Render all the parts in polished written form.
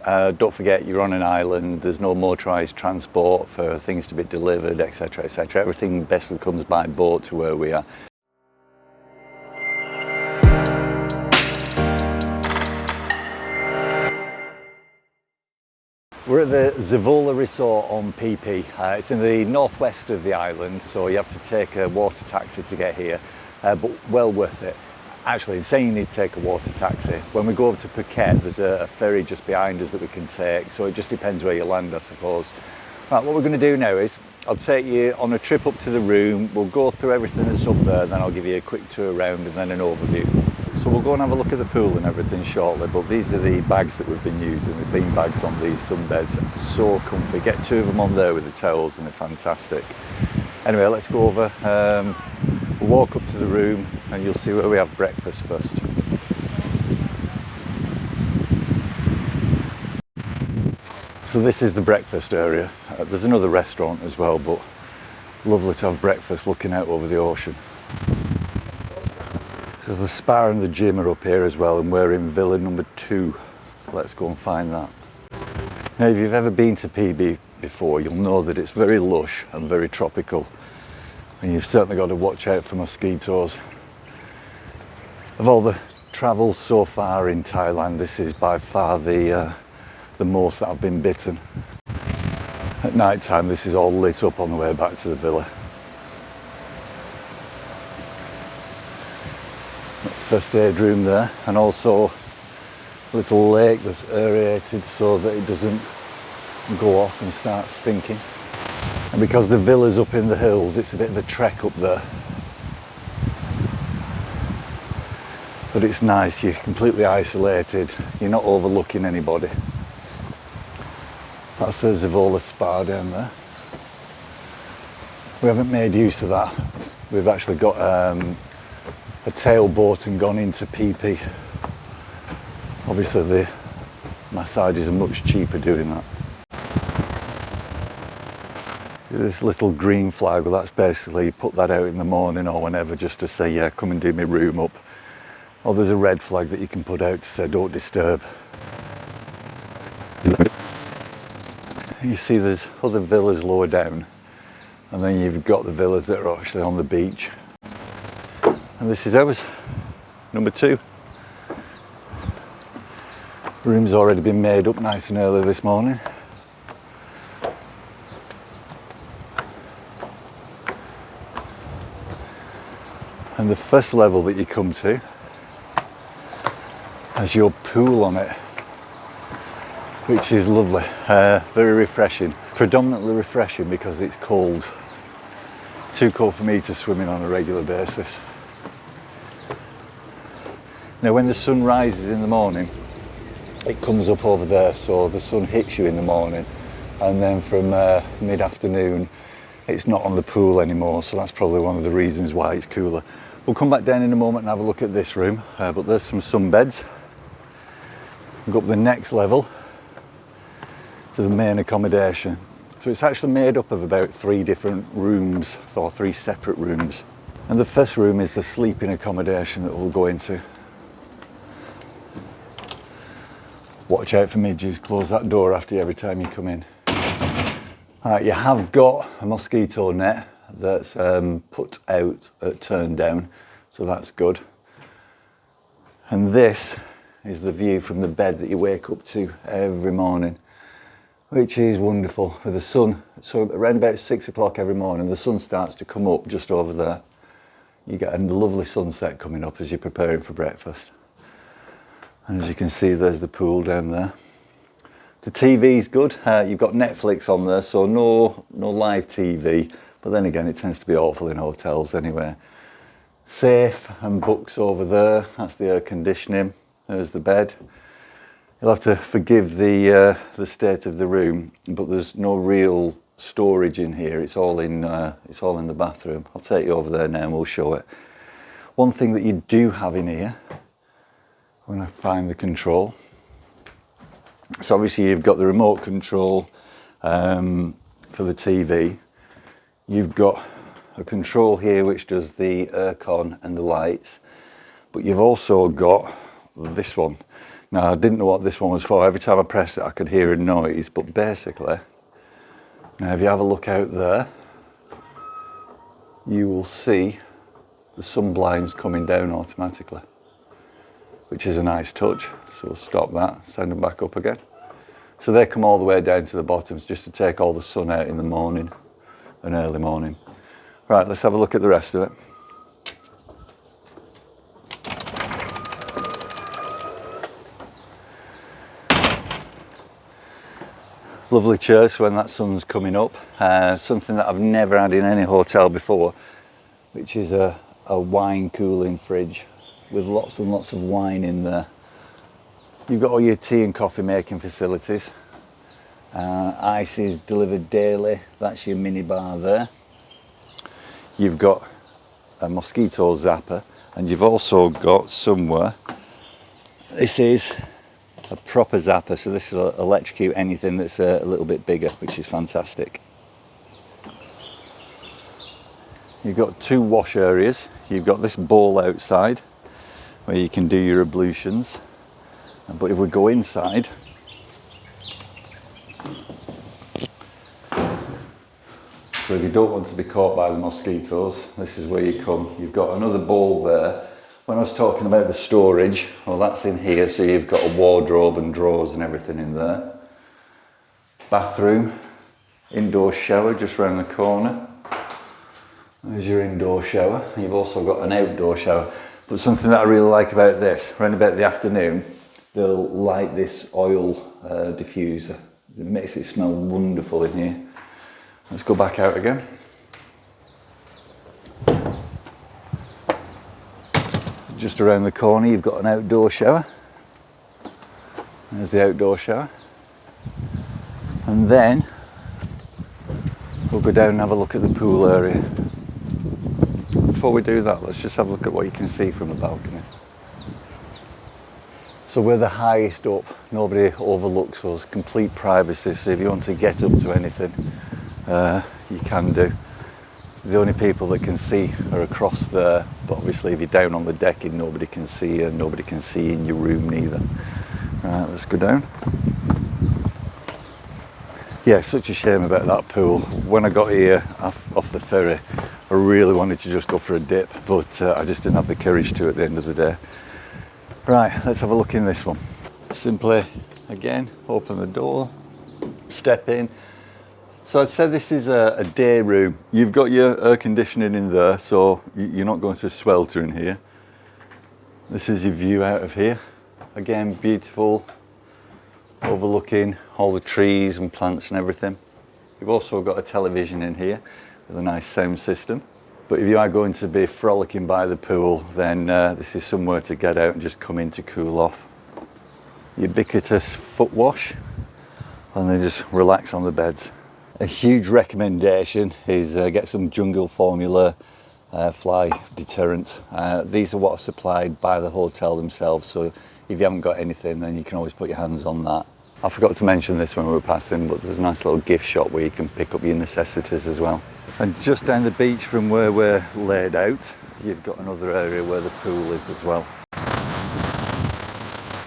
Don't forget, you're on an island, there's no motorised transport for things to be delivered, etc, etc. Everything basically comes by boat to where we are. We're at the Zeavola Resort on Phi Phi. It's in the northwest of the island, so you have to take a water taxi to get here, but well worth it. Actually, it's saying you need to take a water taxi. When we go over to Phuket, there's a ferry just behind us that we can take, so it just depends where you land, I suppose. Right, what we're going to do now is, I'll take you on a trip up to the room, we'll go through everything that's up there, then I'll give you a quick tour around and then an overview. So we'll go and have a look at the pool and everything shortly, but these are the bags that we've been using, the bean bags on these sunbeds. So comfy. Get two of them on there with the towels and they're fantastic. Anyway, let's go over, we'll walk up to the room and you'll see where we have breakfast first. So this is the breakfast area. There's another restaurant as well, but lovely to have breakfast looking out over the ocean. So the spa and the gym are up here as well, and we're in villa number 2. Let's go and find that. Now, if you've ever been to PB before, you'll know that it's very lush and very tropical. And you've certainly got to watch out for mosquitoes. Of all the travel so far in Thailand, this is by far the most that I've been bitten. At night time, this is all lit up on the way back to the villa. First aid room there, and also a little lake that's aerated so that it doesn't go off and start stinking. And because the villa's up in the hills, it's a bit of a trek up there. But it's nice, you're completely isolated, you're not overlooking anybody. That's the Zeavola Spa down there. We haven't made use of that. We've actually got a tailboat and gone into Phi Phi. Obviously the massages are much cheaper doing that. This little green flag, well, that's basically you put that out in the morning or whenever just to say, yeah, come and do my room up. Or there's a red flag that you can put out to say don't disturb. You see there's other villas lower down, and then you've got the villas that are actually on the beach. And this is ours, number 2. Room's already been made up nice and early this morning. And the first level that you come to has your pool on it, which is lovely, very refreshing. Predominantly refreshing because it's cold. Too cold for me to swim in on a regular basis. Now when the sun rises in the morning, it comes up over there, so the sun hits you in the morning, and then from mid-afternoon it's not on the pool anymore, so that's probably one of the reasons why it's cooler. We'll come back down in a moment and have a look at this room, but there's some sunbeds. We'll go up the next level to the main accommodation. So it's actually made up of about 3 different rooms, or 3 separate rooms. And the first room is the sleeping accommodation that we'll go into. Watch out for midges, close that door after you every time you come in. Alright, you have got a mosquito net that's put out, turned down, so that's good. And this is the view from the bed that you wake up to every morning, which is wonderful with the sun. So around about 6 o'clock every morning, the sun starts to come up just over there. You get a lovely sunset coming up as you're preparing for breakfast. And as you can see, there's the pool down there. The TV's good. You've got Netflix on there, so no live TV. But then again, it tends to be awful in hotels anyway. Safe and books over there. That's the air conditioning. There's the bed. You'll have to forgive the state of the room, but there's no real storage in here. It's all in the bathroom. I'll take you over there now and we'll show it. One thing that you do have in here, when I find the control, so obviously you've got the remote control for the TV. You've got a control here which does the aircon and the lights, but you've also got this one. Now I didn't know what this one was for. Every time I pressed it I could hear a noise, but basically, now if you have a look out there, you will see the sun blinds coming down automatically, which is a nice touch. So we'll stop that, send them back up again. So they come all the way down to the bottoms just to take all the sun out in the morning and early morning. Right, let's have a look at the rest of it. Lovely chairs when that sun's coming up. Something that I've never had in any hotel before, which is a wine cooling fridge with lots and lots of wine in there. You've got all your tea and coffee making facilities. Ice is delivered daily. That's your mini bar there. You've got a mosquito zapper, and you've also got somewhere, this is a proper zapper, so this will electrocute anything that's a little bit bigger, which is fantastic. You've got 2 wash areas. You've got this bowl outside where you can do your ablutions, but if we go inside, so if you don't want to be caught by the mosquitoes, this is where you come. You've got another bowl there. When I was talking about the storage, well, that's in here, so you've got a wardrobe and drawers and everything in there. Bathroom, indoor shower just round the corner. There's your indoor shower. You've also got an outdoor shower. But something that I really like about this, around about the afternoon, they'll light this oil diffuser. It makes it smell wonderful in here. Let's go back out again. Just around the corner you've got an outdoor shower. There's the outdoor shower. And then we'll go down and have a look at the pool area. Before we do that, let's just have a look at what you can see from the balcony. So we're the highest up, nobody overlooks us, complete privacy, so if you want to get up to anything, you can do. The only people that can see are across there, but obviously if you're down on the decking, nobody can see you, and nobody can see in your room neither. Right, let's go down. Yeah, such a shame about that pool. When I got here off the ferry, I really wanted to just go for a dip, but I just didn't have the courage to at the end of the day. Right, let's have a look in this one. Simply, again, open the door, step in. So I'd say this is a day room. You've got your air conditioning in there, so you're not going to swelter in here. This is your view out of here. Again, beautiful, overlooking all the trees and plants and everything. You've also got a television in here with a nice sound system. But if you are going to be frolicking by the pool, then this is somewhere to get out and just come in to cool off. Ubiquitous foot wash, and then just relax on the beds. A huge recommendation is get some jungle formula fly deterrent. These are what are supplied by the hotel themselves, so if you haven't got anything, then you can always put your hands on that. I forgot to mention this when we were passing, but there's a nice little gift shop where you can pick up your necessities as well. And just down the beach from where we're laid out, you've got another area where the pool is as well.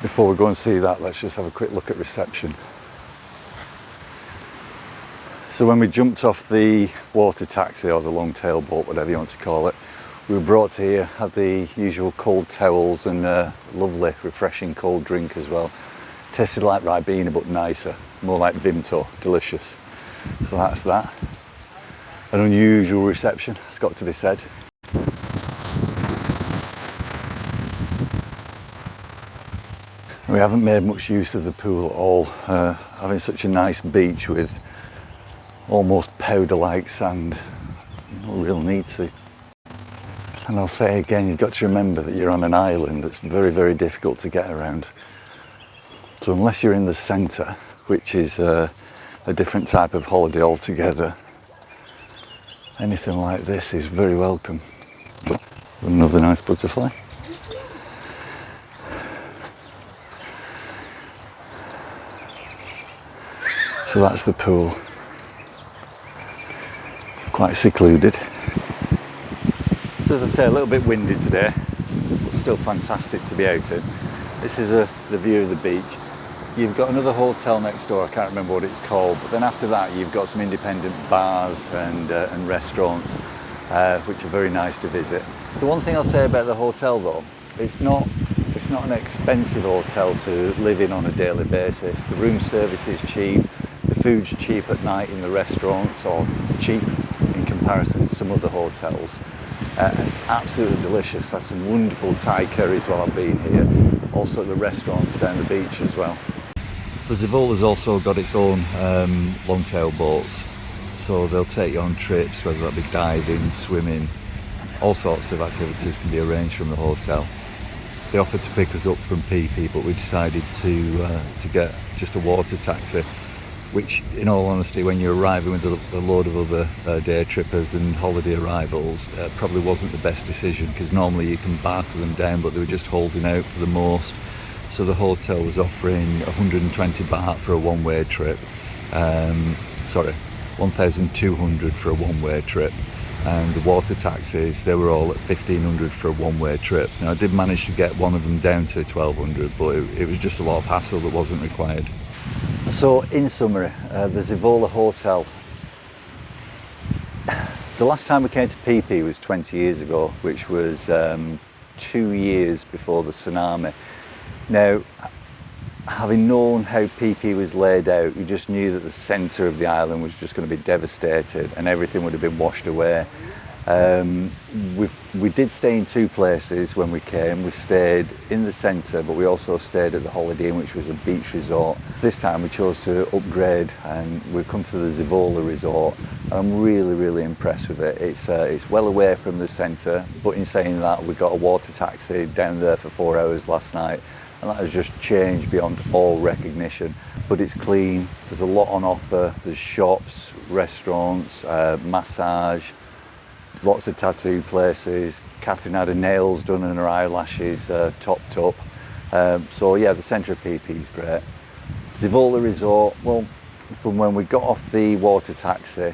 Before we go and see that, let's just have a quick look at reception. So when we jumped off the water taxi or the long tail boat, whatever you want to call it, we were brought to here, had the usual cold towels and a lovely refreshing cold drink as well. Tasted like Ribena but nicer, more like Vimto, delicious. So that's that. An unusual reception, it's got to be said. We haven't made much use of the pool at all, having such a nice beach with almost powder-like sand, no real need to. And I'll say again, you've got to remember that you're on an island that's very, very difficult to get around. So unless you're in the centre, which is a different type of holiday altogether, anything like this is very welcome. Another nice butterfly. So that's the pool. Quite secluded. So as I say, a little bit windy today, but still fantastic to be out in. This is the view of the beach. You've got another hotel next door, I can't remember what it's called, but then after that you've got some independent bars and restaurants, which are very nice to visit. The one thing I'll say about the hotel though, it's not an expensive hotel to live in on a daily basis. The room service is cheap, the food's cheap at night in the restaurants, or cheap in comparison to some other hotels. And it's absolutely delicious. I've had some wonderful Thai curries while I've been here. Also at the restaurants down the beach as well. The Zeavola's also got its own long-tail boats, so they'll take you on trips, whether that be diving, swimming, all sorts of activities can be arranged from the hotel. They offered to pick us up from Phi Phi, but we decided to get just a water taxi, which in all honesty, when you're arriving with a load of other day trippers and holiday arrivals, probably wasn't the best decision, because normally you can barter them down, but they were just holding out for the most. So the hotel was offering 120 baht for a one-way trip, sorry, 1,200 for a one-way trip, and the water taxis, they were all at 1,500 for a one-way trip. Now I did manage to get one of them down to 1,200, but it was just a lot of hassle that wasn't required. So in summary, the Zeavola Hotel, the last time we came to Phi Phi was 20 years ago, which was 2 years before the tsunami. Now, having known how Phi Phi was laid out, you just knew that the centre of the island was just going to be devastated and everything would have been washed away. We did stay in two places when we came. We stayed in the centre, but we also stayed at the Holiday Inn, which was a beach resort. This time we chose to upgrade and we've come to the Zeavola Resort. And I'm really impressed with it. It's well away from the centre, but in saying that, we got a water taxi down there for 4 hours last night, and that has just changed beyond all recognition. But it's clean, there's a lot on offer, there's shops, restaurants, massage, lots of tattoo places. Catherine had her nails done and her eyelashes topped up. So yeah, the centre of Phi Phi is great. Zeavola Resort, well, from when we got off the water taxi,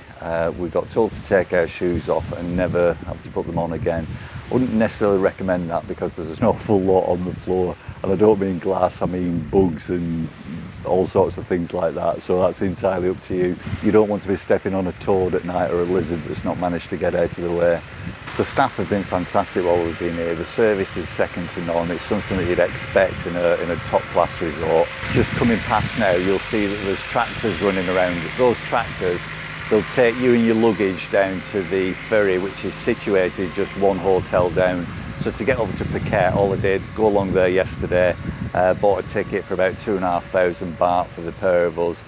we got told to take our shoes off and never have to put them on again. I wouldn't necessarily recommend that because there's an awful lot on the floor, and I don't mean glass, I mean bugs and all sorts of things like that, so that's entirely up to you. You don't want to be stepping on a toad at night or a lizard that's not managed to get out of the way. The staff have been fantastic while we've been here. The service is second to none. It's something that you'd expect in a top-class resort. Just coming past now, you'll see that there's tractors running around. Those tractors, they'll take you and your luggage down to the ferry, which is situated just one hotel down. So to get over to Phuket, all I did, go along there yesterday, bought a ticket for about 2,500 baht for the pair of us.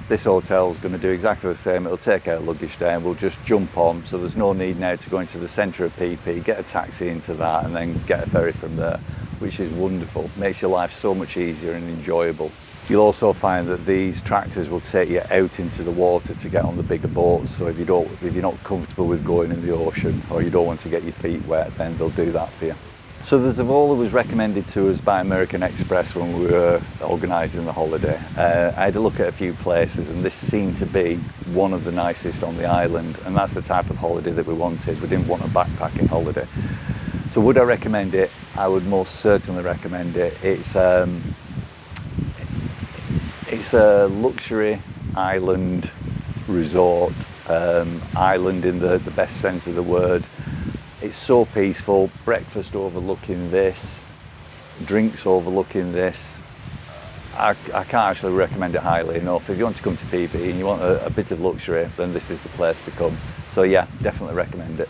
This hotel is going to do exactly the same. It'll take our luggage down, we'll just jump on, so there's no need now to go into the centre of Phi Phi, get a taxi into that and then get a ferry from there, which is wonderful. Makes your life so much easier and enjoyable. You'll also find that these tractors will take you out into the water to get on the bigger boats, so if you're not comfortable with going in the ocean or you don't want to get your feet wet, then they'll do that for you. So the Zeavola was recommended to us by American Express when we were organising the holiday. I had a look at a few places and this seemed to be one of the nicest on the island, and that's the type of holiday that we wanted. We didn't want a backpacking holiday. So would I recommend it? I would most certainly recommend it. It's a luxury island resort, island in the best sense of the word. It's so peaceful, breakfast overlooking this, drinks overlooking this. I can't actually recommend it highly enough. If you want to come to Phi Phi and you want a bit of luxury, then this is the place to come. So yeah, definitely recommend it.